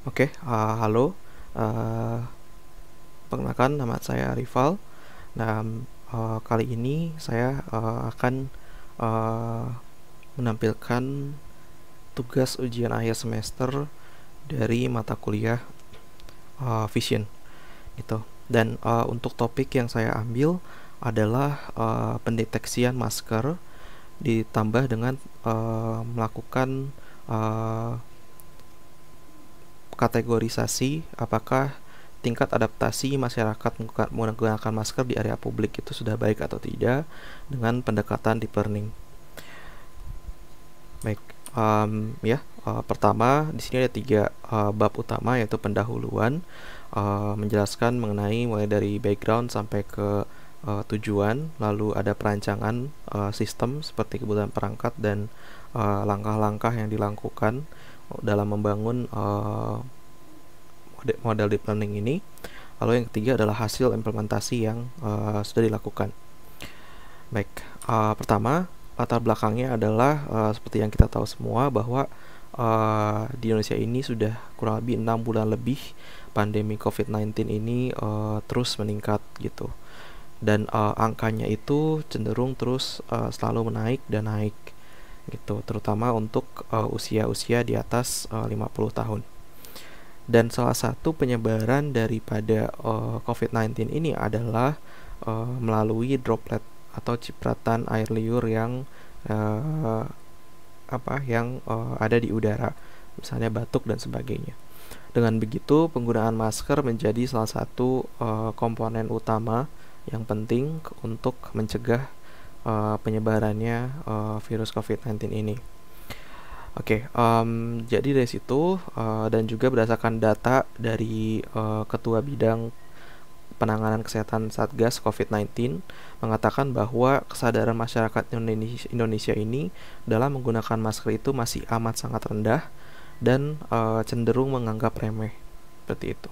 Halo. Uh, Perkenalkan, nama saya Rival. Nah, kali ini saya akan uh, menampilkan tugas ujian akhir semester dari mata kuliah Vision, gitu. Dan untuk topik yang saya ambil adalah pendeteksian masker ditambah dengan melakukan uh, kategorisasi apakah tingkat adaptasi masyarakat menggunakan masker di area publik itu sudah baik atau tidak dengan pendekatan deep learning. Baik, pertama di sini ada tiga bab utama, yaitu pendahuluan, menjelaskan mengenai mulai dari background sampai ke tujuan, lalu ada perancangan sistem seperti kebutuhan perangkat dan langkah-langkah yang dilakukan dalam membangun model deep learning ini. Lalu yang ketiga adalah hasil implementasi yang sudah dilakukan. Baik, pertama latar belakangnya adalah seperti yang kita tahu semua bahwa di Indonesia ini sudah kurang lebih 6 bulan lebih pandemi COVID-19 ini terus meningkat gitu. Dan angkanya itu cenderung terus selalu menaik dan naik gitu, terutama untuk usia-usia di atas 50 tahun. Dan salah satu penyebaran daripada COVID-19 ini adalah melalui droplet atau cipratan air liur yang ada di udara, misalnya batuk dan sebagainya. Dengan begitu, penggunaan masker menjadi salah satu komponen utama yang penting untuk mencegah penyebarannya virus COVID-19 ini. Jadi dari situ dan juga berdasarkan data dari Ketua Bidang Penanganan Kesehatan Satgas COVID-19 mengatakan bahwa kesadaran masyarakat Indonesia ini dalam menggunakan masker itu masih amat sangat rendah dan cenderung menganggap remeh, seperti itu.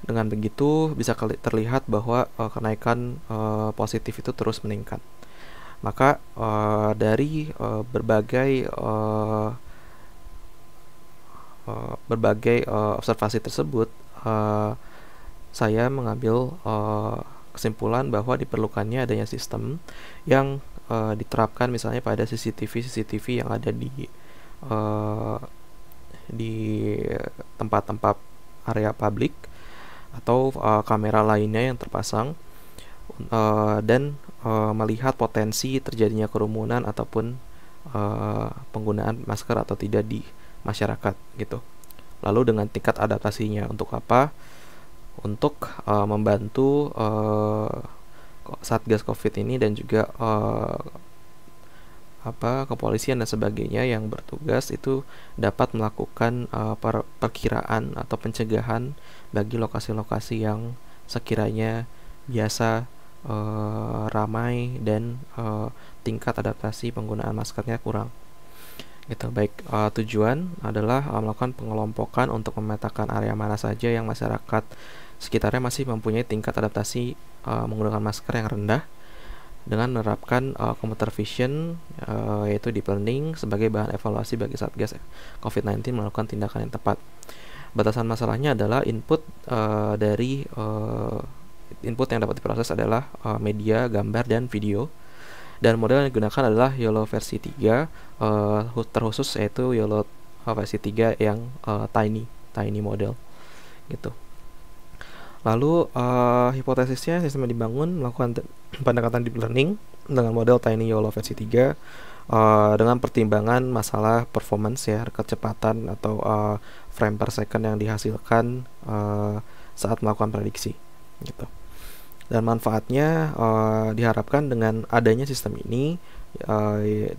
Dengan begitu bisa terlihat bahwa kenaikan positif itu terus meningkat. Maka dari berbagai observasi tersebut, saya mengambil kesimpulan bahwa diperlukannya adanya sistem yang diterapkan misalnya pada CCTV yang ada di tempat-tempat area publik atau kamera lainnya yang terpasang dan melihat potensi terjadinya kerumunan ataupun penggunaan masker atau tidak di masyarakat gitu. Lalu dengan tingkat adaptasinya untuk apa? Untuk membantu Satgas Covid ini dan juga kepolisian dan sebagainya yang bertugas itu dapat melakukan perkiraan atau pencegahan bagi lokasi-lokasi yang sekiranya biasa ramai dan tingkat adaptasi penggunaan maskernya kurang gitu. Baik, tujuan adalah melakukan pengelompokan untuk memetakan area mana saja yang masyarakat sekitarnya masih mempunyai tingkat adaptasi menggunakan masker yang rendah dengan menerapkan computer vision yaitu deep learning sebagai bahan evaluasi bagi Satgas COVID-19 melakukan tindakan yang tepat. Batasan masalahnya adalah input yang dapat diproses adalah media, gambar, dan video. Dan model yang digunakan adalah YOLO versi 3 terkhusus, yaitu YOLO versi 3 yang tiny model gitu. Lalu hipotesisnya sistem yang dibangun melakukan pendekatan deep learning dengan model tiny YOLO versi 3 dengan pertimbangan masalah performance ya, kecepatan atau frame per second yang dihasilkan saat melakukan prediksi gitu. Dan manfaatnya diharapkan dengan adanya sistem ini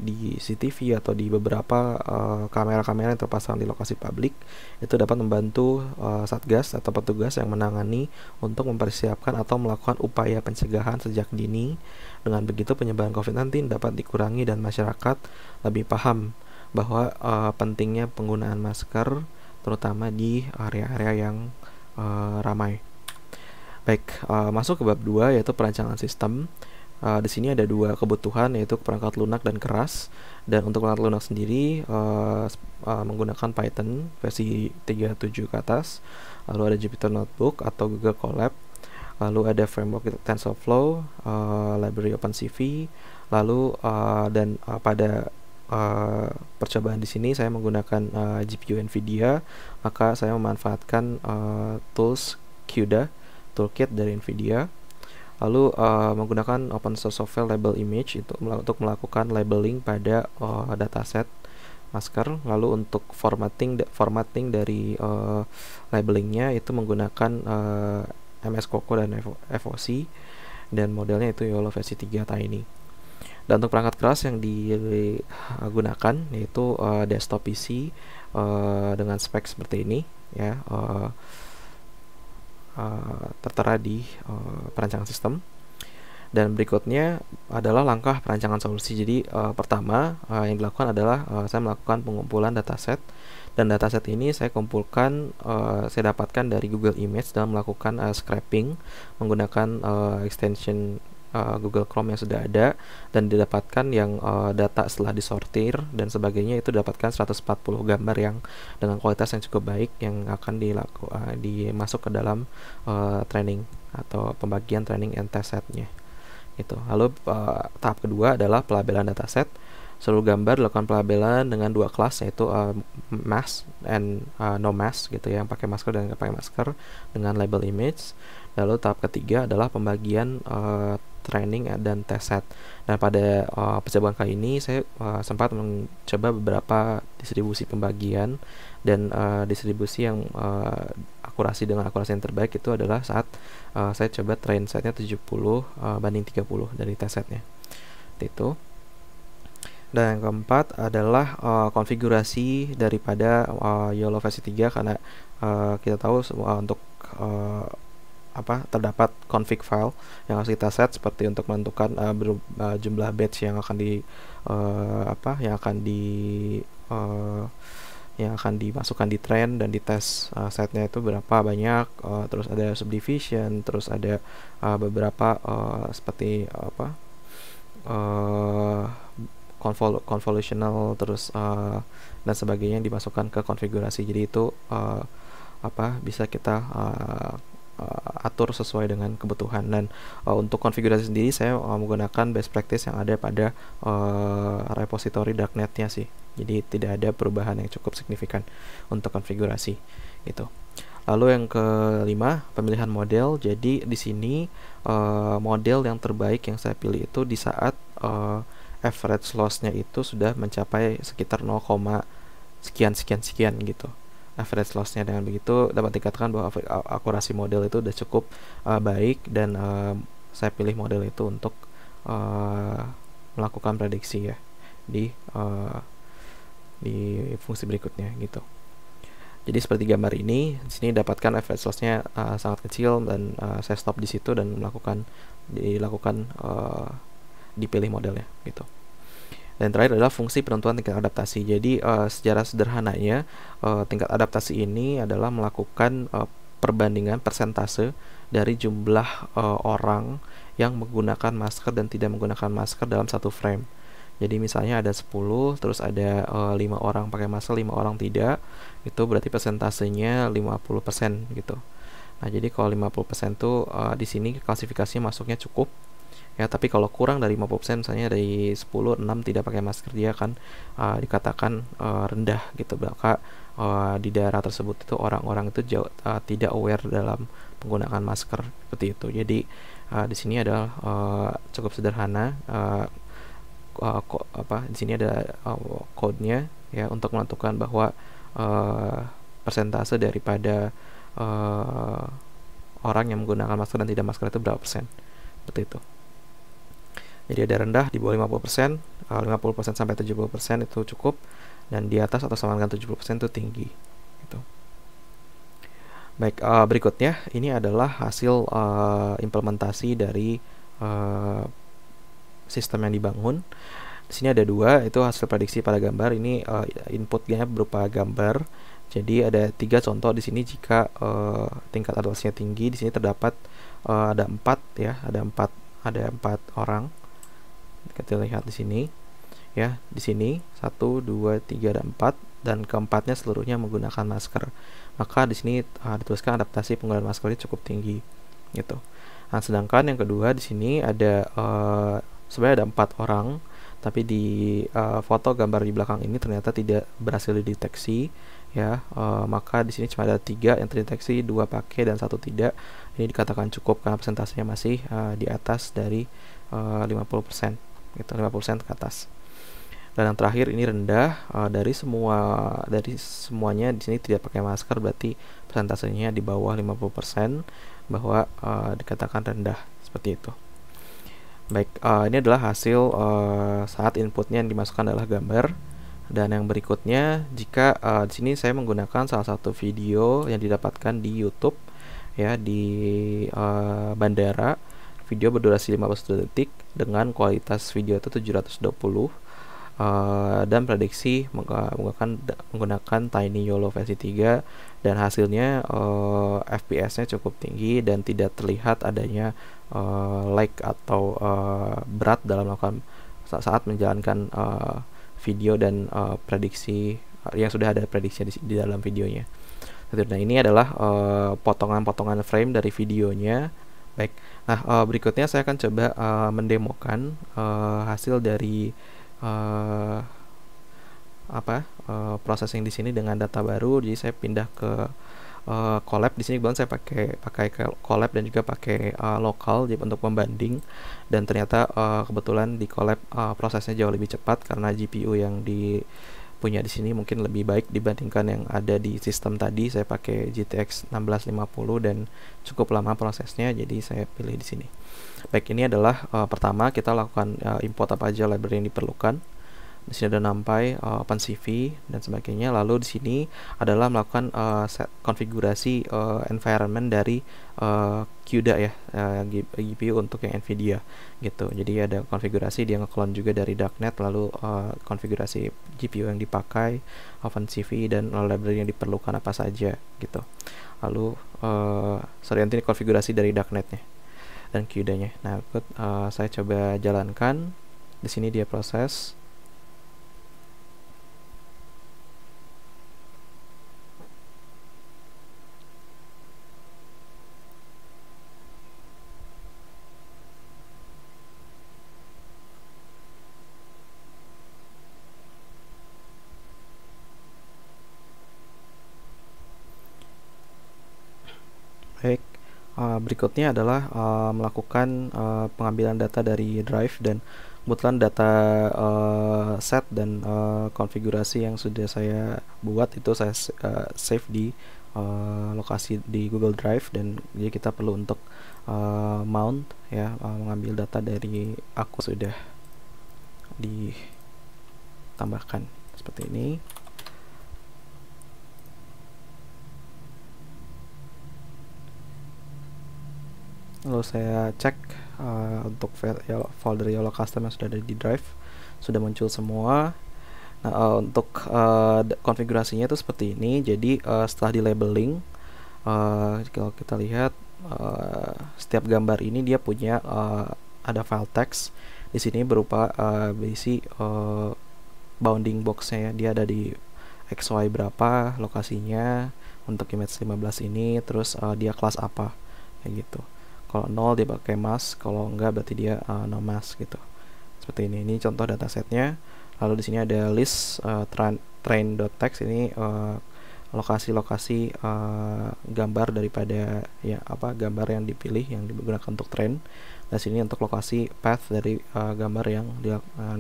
di CCTV atau di beberapa kamera-kamera yang terpasang di lokasi publik itu dapat membantu Satgas atau petugas yang menangani untuk mempersiapkan atau melakukan upaya pencegahan sejak dini. Dengan begitu penyebaran COVID-19 dapat dikurangi dan masyarakat lebih paham bahwa pentingnya penggunaan masker terutama di area-area yang ramai. Baik, masuk ke bab 2 yaitu perancangan sistem. Di sini ada dua kebutuhan, yaitu perangkat lunak dan keras. Dan untuk perangkat lunak sendiri menggunakan Python versi 3.7 ke atas. Lalu ada Jupyter Notebook atau Google Colab. Lalu ada framework TensorFlow, library OpenCV. Lalu pada percobaan di sini saya menggunakan GPU Nvidia, maka saya memanfaatkan tools CUDA, toolkit dari Nvidia. Lalu menggunakan open source software label image itu untuk melakukan labeling pada dataset masker. Lalu untuk formatting dari labelingnya itu menggunakan MS Coco dan FOC, dan modelnya itu YOLO versi 3 Tiny. Dan untuk perangkat keras yang digunakan yaitu desktop PC dengan spek seperti ini ya, tertera di perancangan sistem. Dan berikutnya adalah langkah perancangan solusi. Jadi pertama yang dilakukan adalah saya melakukan pengumpulan dataset, dan dataset ini saya kumpulkan, saya dapatkan dari Google Image dalam melakukan scraping menggunakan extension Google Chrome yang sudah ada, dan didapatkan yang data setelah disortir dan sebagainya itu dapatkan 140 gambar yang dengan kualitas yang cukup baik yang akan dimasuk ke dalam training atau pembagian training and test setnya itu. Lalu tahap kedua adalah pelabelan dataset. Seluruh gambar dilakukan pelabelan dengan dua kelas, yaitu mask and no mask gitu ya, yang pakai masker dan nggak pakai masker, dengan label image. Lalu tahap ketiga adalah pembagian training dan test set. Dan pada percobaan kali ini saya sempat mencoba beberapa distribusi pembagian, dan distribusi yang akurasi yang terbaik itu adalah saat saya coba train setnya 70 banding 30 dari test setnya itu. Dan yang keempat adalah konfigurasi daripada YOLO versi 3, karena kita tahu untuk terdapat config file yang harus kita set, seperti untuk menentukan jumlah batch yang akan dimasukkan di train dan di tes setnya itu berapa banyak, terus ada subdivision, terus ada beberapa seperti convolutional, terus dan sebagainya yang dimasukkan ke konfigurasi. Jadi itu bisa kita atur sesuai dengan kebutuhan. Dan untuk konfigurasi sendiri saya menggunakan best practice yang ada pada repository darknet-nya sih. Jadi tidak ada perubahan yang cukup signifikan untuk konfigurasi itu. Lalu yang kelima, pemilihan model. Jadi di sini model yang terbaik yang saya pilih itu di saat average loss-nya itu sudah mencapai sekitar 0, sekian gitu. Average loss-nya. Dengan begitu dapat dikatakan bahwa akurasi model itu sudah cukup baik, dan saya pilih model itu untuk melakukan prediksi ya di fungsi berikutnya gitu. Jadi seperti gambar ini, di sini dapatkan average loss-nya sangat kecil, dan saya stop di situ dan dipilih modelnya gitu. Dan terakhir adalah fungsi penentuan tingkat adaptasi. Jadi secara sederhananya tingkat adaptasi ini adalah melakukan perbandingan persentase dari jumlah orang yang menggunakan masker dan tidak menggunakan masker dalam satu frame. Jadi misalnya ada 10, terus ada 5 orang pakai masker, 5 orang tidak, itu berarti persentasenya 50% gitu. Nah, jadi kalau 50% tuh di sini klasifikasinya masuknya cukup. Ya, tapi kalau kurang dari 50%, misalnya dari 10, 6 tidak pakai masker, dia akan dikatakan rendah gitu. Maka di daerah tersebut itu orang-orang itu tidak aware dalam penggunaan masker seperti itu. Jadi di sini adalah cukup sederhana. Di sini ada code-nya ya untuk menentukan bahwa persentase daripada orang yang menggunakan masker dan tidak masker itu berapa persen, seperti itu. Jadi ada rendah di bawah 50%, 50% sampai 70% itu cukup, dan di atas atau sama dengan 70% itu tinggi gitu. Baik, berikutnya ini adalah hasil implementasi dari sistem yang dibangun. Di sini ada dua, itu hasil prediksi pada gambar. Ini inputnya berupa gambar. Jadi ada 3 contoh di sini jika tingkat adaptasinya tinggi. Di sini terdapat ada 4 ya, ada 4 ada 4 orang. Kita lihat di sini ya, di sini 1 2 3 dan 4, dan keempatnya seluruhnya menggunakan masker. Maka di sini dituliskan adaptasi penggunaan masker ini cukup tinggi gitu. Nah, sedangkan yang kedua di sini ada sebenarnya ada 4 orang, tapi di foto gambar di belakang ini ternyata tidak berhasil dideteksi ya. Maka di sini cuma ada 3 yang terdeteksi, 2 pakai dan 1 tidak. Ini dikatakan cukup karena persentasenya masih di atas dari 50% gitu, 50% ke atas. Dan yang terakhir ini rendah, dari semuanya di sini tidak pakai masker, berarti persentasenya di bawah 50%, bahwa dikatakan rendah seperti itu. Baik, ini adalah hasil saat inputnya yang dimasukkan adalah gambar. Dan yang berikutnya, jika di sini saya menggunakan salah satu video yang didapatkan di YouTube ya, di bandara, video berdurasi 51 detik dengan kualitas video itu 720, dan prediksi menggunakan Tiny YOLO versi 3, dan hasilnya FPS-nya cukup tinggi dan tidak terlihat adanya lag atau berat dalam melakukan saat menjalankan video dan prediksi yang sudah ada prediksinya di dalam videonya. Nah, ini adalah potongan-potongan frame dari videonya. Baik, nah berikutnya saya akan coba mendemokan hasil dari processing di sini dengan data baru. Jadi saya pindah ke Colab. Di sini kebetulan saya pakai Colab dan juga pakai lokal jadi untuk membanding, dan ternyata kebetulan di Colab prosesnya jauh lebih cepat karena GPU yang punya di sini mungkin lebih baik dibandingkan yang ada di sistem tadi. Saya pakai GTX 1650 dan cukup lama prosesnya, jadi saya pilih di sini. Baik, ini adalah pertama kita lakukan import apa aja library yang diperlukan. Di sini ada NumPy, OpenCV dan sebagainya. Lalu di sini adalah melakukan set konfigurasi environment dari CUDA ya, GPU untuk yang Nvidia gitu. Jadi ada konfigurasi, dia nge-clone juga dari darknet, lalu konfigurasi GPU yang dipakai, OpenCV, dan library yang diperlukan apa saja gitu. Lalu nanti konfigurasi dari darknetnya dan CUDA-nya. Nah, saya coba jalankan. Di sini dia proses. Baik, berikutnya adalah melakukan pengambilan data dari drive, dan kebetulan data set dan konfigurasi yang sudah saya buat itu saya save di lokasi di Google Drive, dan jadi kita perlu untuk mount ya, mengambil data dari aku sudah ditambahkan seperti ini. Lalu saya cek untuk folder YOLO custom yang sudah ada di drive, sudah muncul semua. Nah, untuk konfigurasinya itu seperti ini. Jadi setelah di labeling, kalau kita lihat setiap gambar ini dia punya ada file text di sini berupa berisi bounding boxnya ya. Dia ada di XY berapa lokasinya untuk image 15 ini, terus dia kelas apa kayak gitu. Kalau 0 dia pakai mask, kalau enggak berarti dia no mask gitu. Seperti ini. Ini contoh datasetnya. Lalu di sini ada list train.txt, ini lokasi-lokasi gambar daripada ya gambar yang dipilih yang digunakan untuk train. Dan sini untuk lokasi path dari gambar yang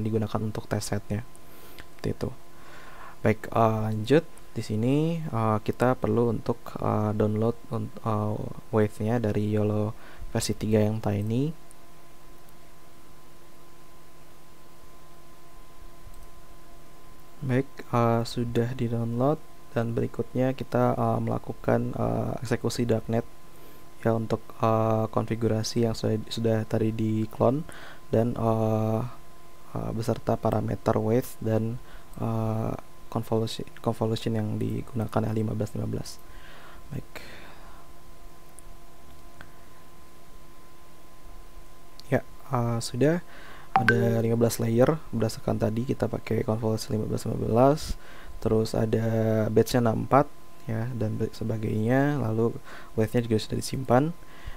digunakan untuk test setnya. Seperti itu. Baik, lanjut. Di sini kita perlu untuk download wave-nya dari YOLO versi 3 yang tiny. Baik, sudah di-download, dan berikutnya kita melakukan eksekusi darknet ya untuk konfigurasi yang sudah tadi di-clone, dan beserta parameter wave dan convolution yang digunakan 1515. Baik. Ya, sudah ada 15 layer berdasarkan tadi kita pakai konvolusi 15-15, terus ada batch-nya 64 ya dan sebagainya, lalu weight-nya juga sudah disimpan.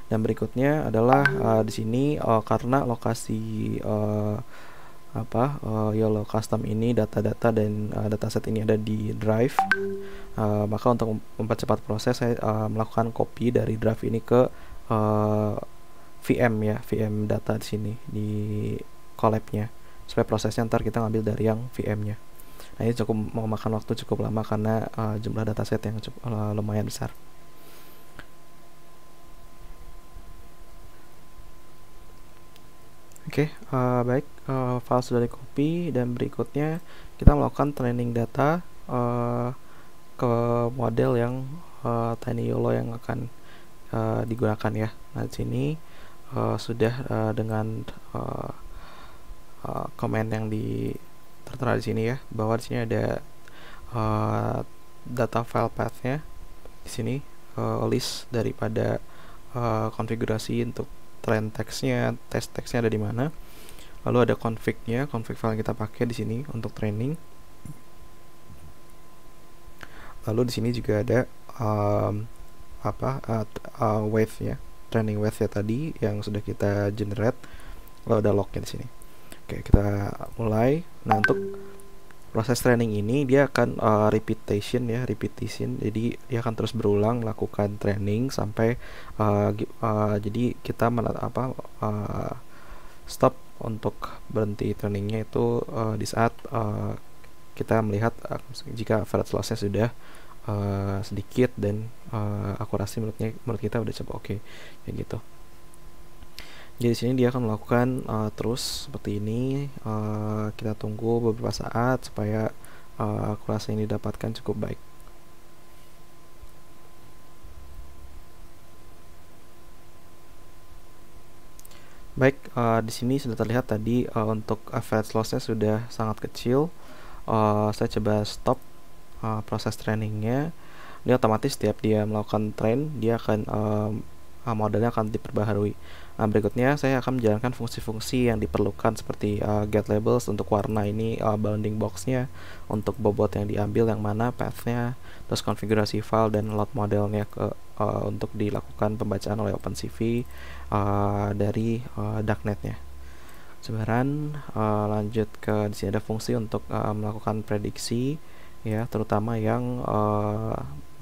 Dan berikutnya adalah di sini karena lokasi YOLO custom ini data-data dan dataset ini ada di drive, maka untuk mempercepat proses saya melakukan copy dari drive ini ke VM ya, VM data di sini di collab-nya, supaya prosesnya ntar kita ngambil dari yang VM-nya. Nah, ini cukup memakan waktu cukup lama karena jumlah dataset yang lumayan besar. Oke, baik, file sudah di copy dan berikutnya kita melakukan training data ke model yang Tiny YOLO yang akan digunakan ya. Nah, di sini sudah dengan command yang tertera di sini ya, bahwa di sini ada data file path-nya di sini, list daripada konfigurasi untuk train text-nya, test text-nya ada di mana. Lalu ada config-nya, config file yang kita pakai di sini untuk training. Lalu di sini juga ada wave ya, training wave ya tadi yang sudah kita generate. Lalu ada log-nya di sini. Oke, kita mulai. Nah, untuk proses training ini dia akan repetition. Jadi dia akan terus berulang melakukan training sampai jadi kita stop untuk berhenti trainingnya itu di saat kita melihat jika average loss-nya sudah sedikit dan akurasi menurut kita udah coba oke, kayak gitu. Jadi di sini dia akan melakukan terus seperti ini. Kita tunggu beberapa saat supaya akurasi ini didapatkan cukup baik. Baik, di sini sudah terlihat tadi untuk average loss-nya sudah sangat kecil. Saya coba stop proses trainingnya. Ini otomatis setiap dia melakukan train dia akan modelnya akan diperbaharui. Nah, berikutnya saya akan menjalankan fungsi-fungsi yang diperlukan seperti get labels untuk warna ini, bounding box-nya, untuk bobot yang diambil yang mana, path-nya, terus konfigurasi file dan load modelnya untuk dilakukan pembacaan oleh OpenCV dari darknet-nya. Sebaran lanjut ke di sini ada fungsi untuk melakukan prediksi ya, terutama yang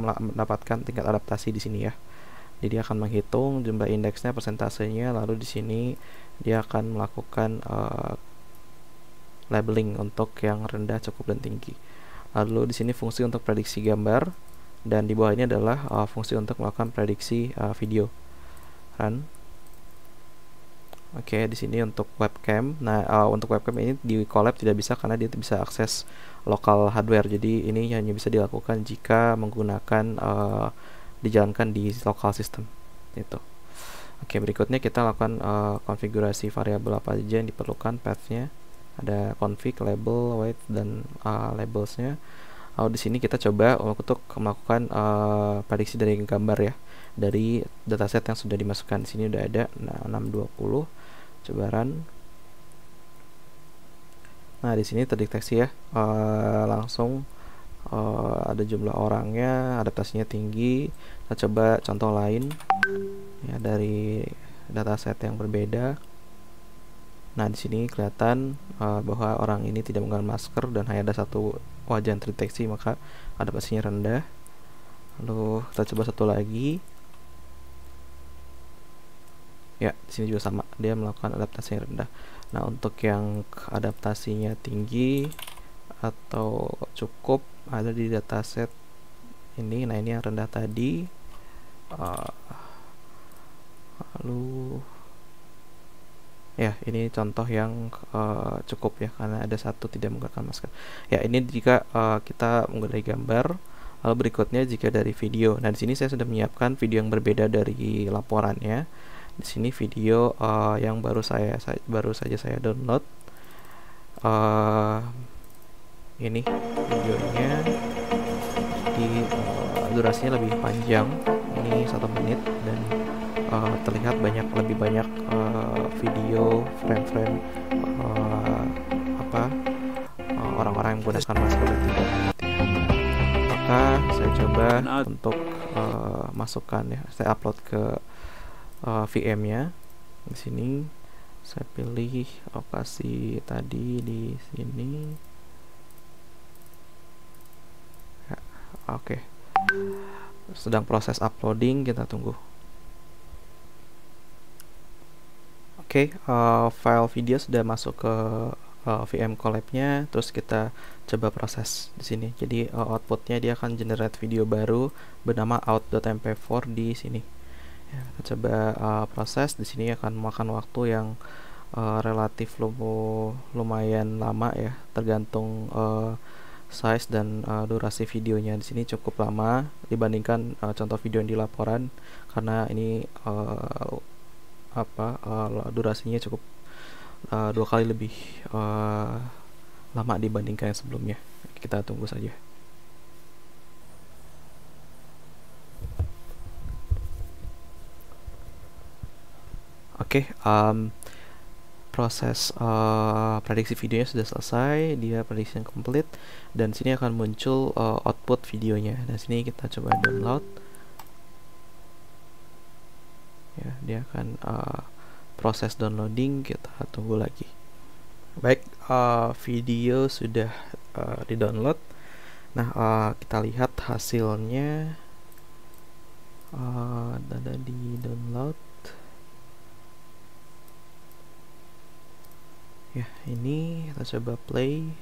mendapatkan tingkat adaptasi di sini ya. Jadi akan menghitung jumlah indeksnya, persentasenya, lalu di sini dia akan melakukan labeling untuk yang rendah, cukup dan tinggi. Lalu di sini fungsi untuk prediksi gambar dan di bawah ini adalah fungsi untuk melakukan prediksi video. Run. Oke, di sini untuk webcam. Nah, untuk webcam ini di collab tidak bisa karena dia bisa akses lokal hardware. Jadi ini hanya bisa dilakukan jika menggunakan dijalankan di local system itu. Oke, berikutnya kita lakukan konfigurasi variabel apa saja yang diperlukan, path-nya ada config, label, weight dan labelsnya. Lalu di sini kita coba untuk melakukan prediksi dari gambar ya, dari dataset yang sudah dimasukkan. Di sini udah ada 620. Coba run. Nah, di sini terdeteksi ya, langsung ada jumlah orangnya, adaptasinya tinggi. Kita coba contoh lain ya dari dataset yang berbeda. Nah, di sini kelihatan bahwa orang ini tidak menggunakan masker dan hanya ada satu wajah yang terdeteksi, maka adaptasinya rendah. Lalu kita coba satu lagi. Ya, di sini juga sama, dia melakukan adaptasi yang rendah. Nah, untuk yang adaptasinya tinggi atau cukup ada di dataset ini. Nah, ini yang rendah tadi. Lalu ya, ini contoh yang cukup ya, karena ada satu tidak menggunakan masker. Ya, ini jika kita menggunakan gambar. Lalu berikutnya jika dari video. Nah, di sini saya sudah menyiapkan video yang berbeda dari laporannya. Di sini video yang baru saja saya download. Ini videonya di durasinya lebih panjang, ini 1 menit dan terlihat lebih banyak video frame-frame orang-orang yang menggunakan masker dan tidak. Maka saya coba untuk masukkan ya, saya upload ke VM-nya. Di sini saya pilih lokasi tadi di sini. Ya, oke. Sedang proses uploading, kita tunggu. Oke, file video sudah masuk ke VM Collab-nya, terus kita coba proses di sini. Jadi outputnya dia akan generate video baru bernama out.mp4 di sini. Ya, kita coba proses. Di sini akan memakan waktu yang relatif lumayan lama ya, tergantung size dan durasi videonya. Di sini cukup lama dibandingkan contoh video yang di laporan, karena ini durasinya cukup 2 kali lebih lama dibandingkan yang sebelumnya. Kita tunggu saja. Oke, proses prediksi videonya sudah selesai, dia prediction complete, dan sini akan muncul output videonya. Dan sini kita coba download. Ya, dia akan proses downloading, kita tunggu lagi. Baik, video sudah di-download. Nah, kita lihat hasilnya. Ada di download. Ya, ini kita coba play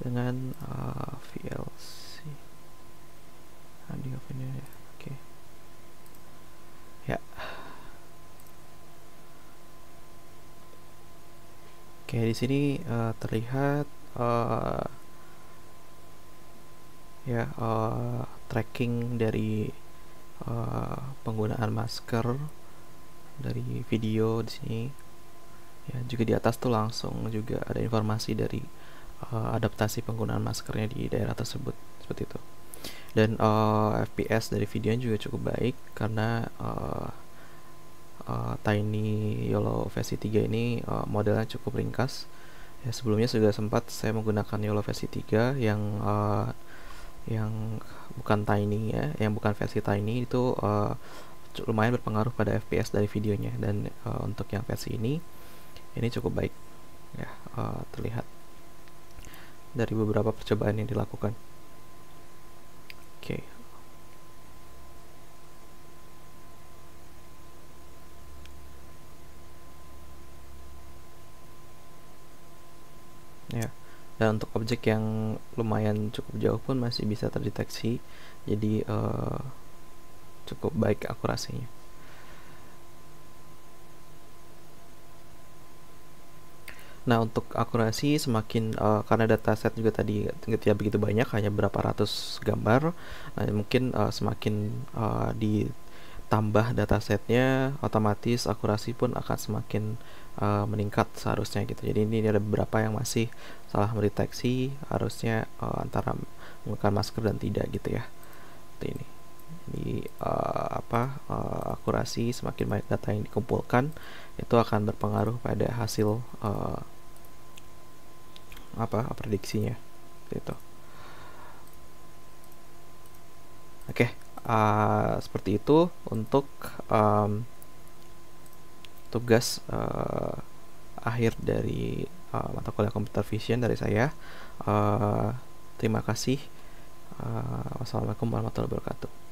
dengan VLC audio video ya. Oke. Ya. Oke, di sini terlihat tracking dari penggunaan masker dari video di sini. Ya, juga di atas tuh langsung juga ada informasi dari adaptasi penggunaan maskernya di daerah tersebut, seperti itu. Dan FPS dari videonya juga cukup baik karena Tiny YOLO versi 3 ini modelnya cukup ringkas. Ya, sebelumnya sudah sempat saya menggunakan YOLO versi 3 yang bukan Tiny ya, yang bukan versi Tiny itu lumayan berpengaruh pada FPS dari videonya. Dan untuk yang versi ini cukup baik ya, terlihat dari beberapa percobaan yang dilakukan. Oke. Ya, dan untuk objek yang lumayan cukup jauh pun masih bisa terdeteksi, jadi cukup baik akurasinya. Nah, untuk akurasi semakin karena dataset juga tadi tidak begitu banyak, hanya berapa ratus gambar. Nah, mungkin semakin ditambah datasetnya, otomatis akurasi pun akan semakin meningkat seharusnya gitu. Jadi ini ada beberapa yang masih salah mendeteksi, harusnya antara menggunakan masker dan tidak gitu ya. Seperti ini. Jadi akurasi, semakin banyak data yang dikumpulkan, itu akan berpengaruh pada hasil prediksinya gitu. Oke, seperti itu untuk tugas akhir dari mata kuliah Computer Vision dari saya. Terima kasih. Wassalamualaikum warahmatullahi wabarakatuh.